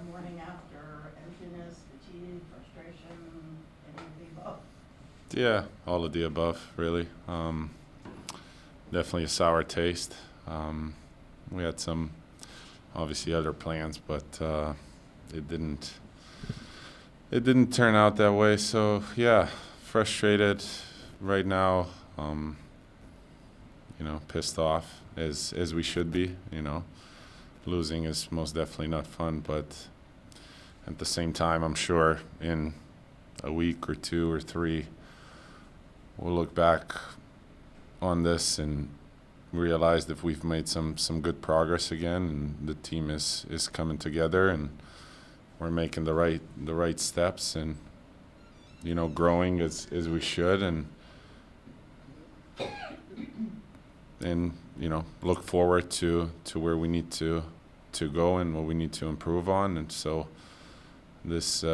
the morning after? Emptiness, fatigue, frustration, any of the above? Yeah, all of the above, really. Definitely a sour taste. We had some, obviously, other plans, but it didn't. It didn't turn out that way. So yeah, frustrated right now. Pissed off as we should be. Losing is most definitely not fun, but at the same time, I'm sure in a week or two or three, we'll look back on this and realize that we've made some good progress again, and the team is coming together, and we're making the right steps, and growing as we should, and look forward to where we need to go and what we need to improve on, and so this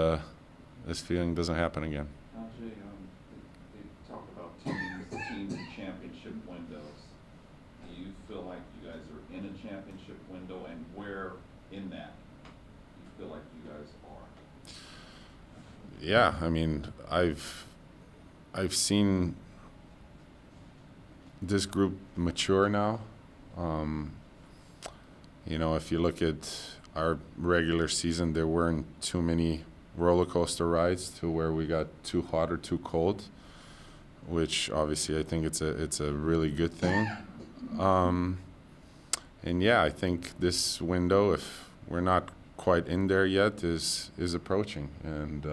feeling doesn't happen again. Anze, they talk about team championship windows. Do you feel like you guys are in a championship window, and where in that do you feel like you guys are? Yeah, I mean, I've seen this group mature now. If you look at our regular season, there weren't too many roller coaster rides to where we got too hot or too cold, which obviously I think it's a really good thing. And yeah, I think this window, if we're not quite in there yet, is approaching. And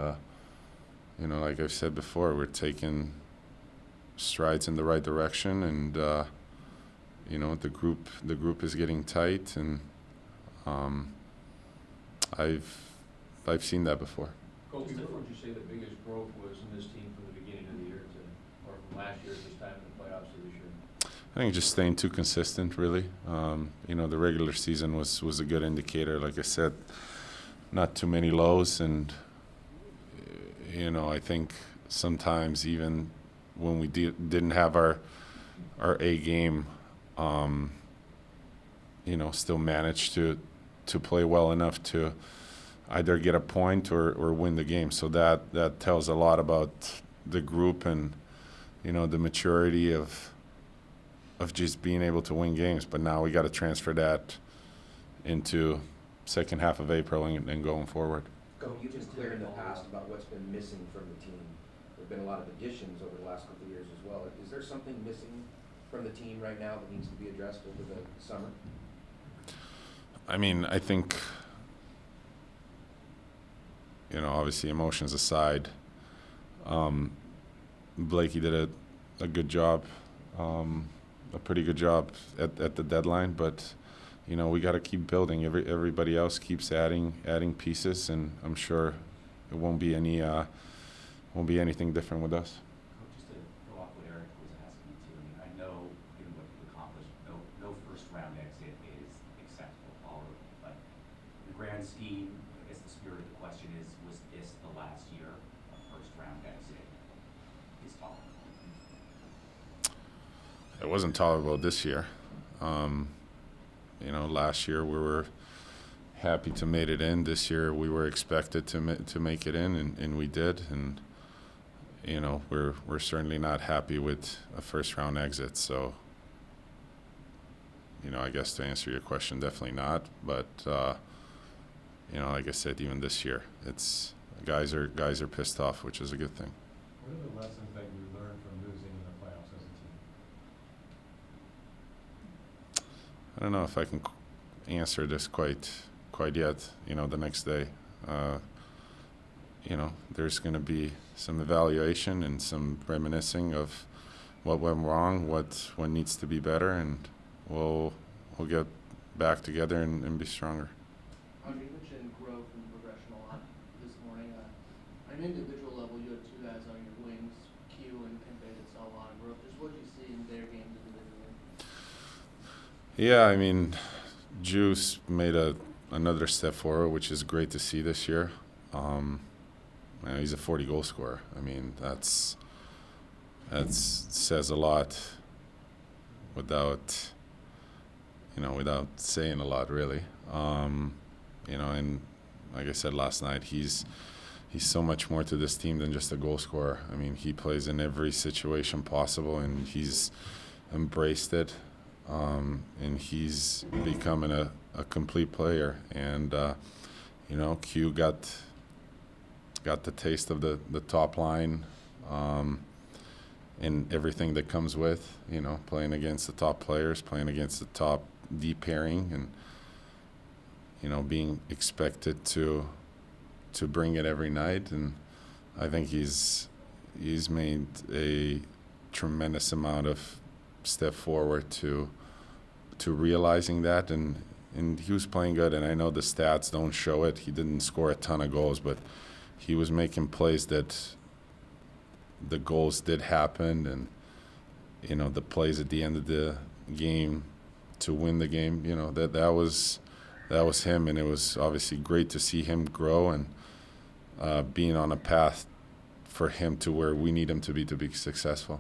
like I've said before, we're taking strides in the right direction, and the group is getting tight, and I've seen that before. Coach, what would you say the biggest growth was in this team from the beginning of the year or from last year to this time in the playoffs to this year? I think just staying too consistent, really. The regular season was a good indicator. Like I said, not too many lows, and I think sometimes even when we didn't have our A game, still managed to play well enough to either get a point or win the game. So that tells a lot about the group and the maturity of just being able to win games. But now we got to transfer that into second half of April and going forward. You've been clear in the past about what's been missing from the team. There have been a lot of additions over the last couple of years as well. Is there something missing from the team right now that needs to be addressed over the summer? I mean, I think, obviously emotions aside, Blakey did a good job, a pretty good job at the deadline, but we got to keep building. Everybody else keeps adding pieces, and I'm sure it won't be anything different with us. Just to go off what Eric was asking you too, I know given what you've accomplished, no first round exit is acceptable. But in the grand scheme, I guess the spirit of the question is, was this the last year a first round exit is tolerable? It wasn't tolerable this year. Last year we were happy to made it in. This year we were expected to make it in, and we did. And we're certainly not happy with a first round exit. So I guess to answer your question, definitely not. But like I said, even this year, it's guys are pissed off, which is a good thing. What are the lessons that you learned from losing in the playoffs as a team? I don't know if I can answer this quite yet. The next day, there's going to be some evaluation and some reminiscing of what went wrong, what needs to be better, and we'll get back together and be stronger. Andre, you mentioned growth and progression a lot this morning. On an individual level, you had two guys on your wings, Q and Kempe, that saw a lot of growth. Just what did you see in their games individually? Yeah, I mean, Juice made another step forward, which is great to see this year. He's a 40-goal scorer. I mean, that says a lot without saying a lot, really. And like I said last night, he's so much more to this team than just a goal scorer. I mean, he plays in every situation possible, and he's embraced it, and he's becoming a complete player. And Q got the taste of the top line, and everything that comes with, playing against the top players, playing against the top D pairing, and being expected to bring it every night. And I think he's made a tremendous amount of step forward to realizing that, and he was playing good. And I know the stats don't show it. He didn't score a ton of goals, but he was making plays that the goals did happen, and the plays at the end of the game to win the game. That was him, and it was obviously great to see him grow and being on a path for him to where we need him to be successful.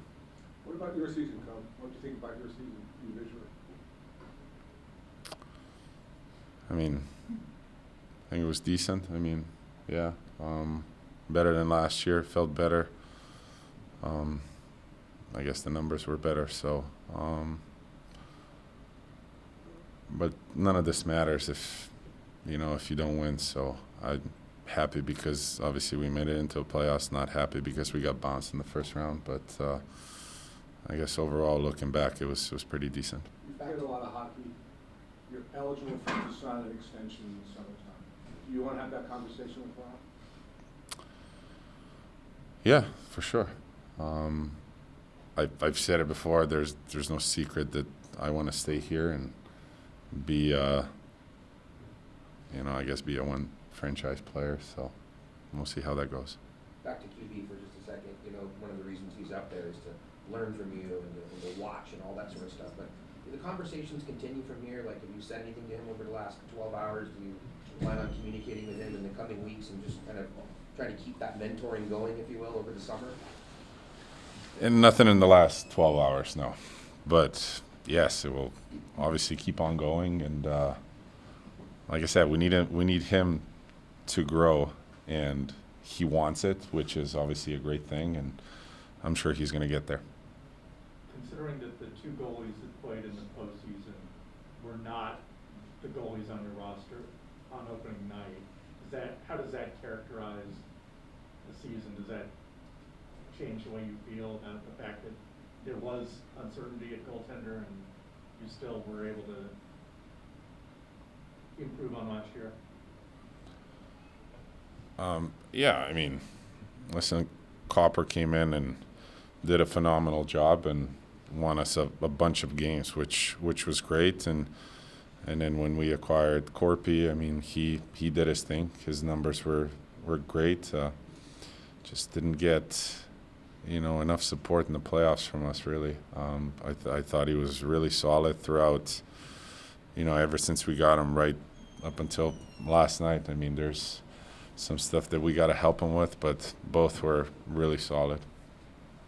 What about your season, Cub? What do you think about your season individually? I mean, I think it was decent. I mean, yeah, better than last year. Felt better. I guess the numbers were better. So, but none of this matters if you don't win. So I'm happy because obviously we made it into the playoffs. Not happy because we got bounced in the first round. But I guess overall, looking back, it was pretty decent. You've played a lot of hockey. You're eligible to sign an extension in the summertime. Do you want to have that conversation with Ron? Yeah, for sure. I've said it before. There's no secret that I want to stay here and be I guess be a one franchise player. So we'll see how that goes. Back to QB for just a second. One of the reasons he's up there is to learn from you and to watch and all that sort of stuff. But do the conversations continue from here? Like, have you said anything to him over the last 12 hours? Do you plan on communicating with him in the coming weeks and just kind of try to keep that mentoring going, if you will, over the summer? And nothing in the last 12 hours, no. But yes, it will obviously keep on going. And like I said, we need him to grow, and he wants it, which is obviously a great thing. And I'm sure he's going to get there. Considering that the two goalies that played in the postseason were not the goalies on your roster on opening night, how does that characterize the season? Does that change the way you feel about the fact that there was uncertainty at goaltender and you still were able to improve on last year? Yeah, I mean, listen, Copper came in and did a phenomenal job and won us a bunch of games, which was great. And then when we acquired Corpy, I mean, he did his thing. His numbers were great. Just didn't get enough support in the playoffs from us, really. I thought he was really solid throughout, ever since we got him right up until last night. I mean, there's some stuff that we got to help him with, but both were really solid.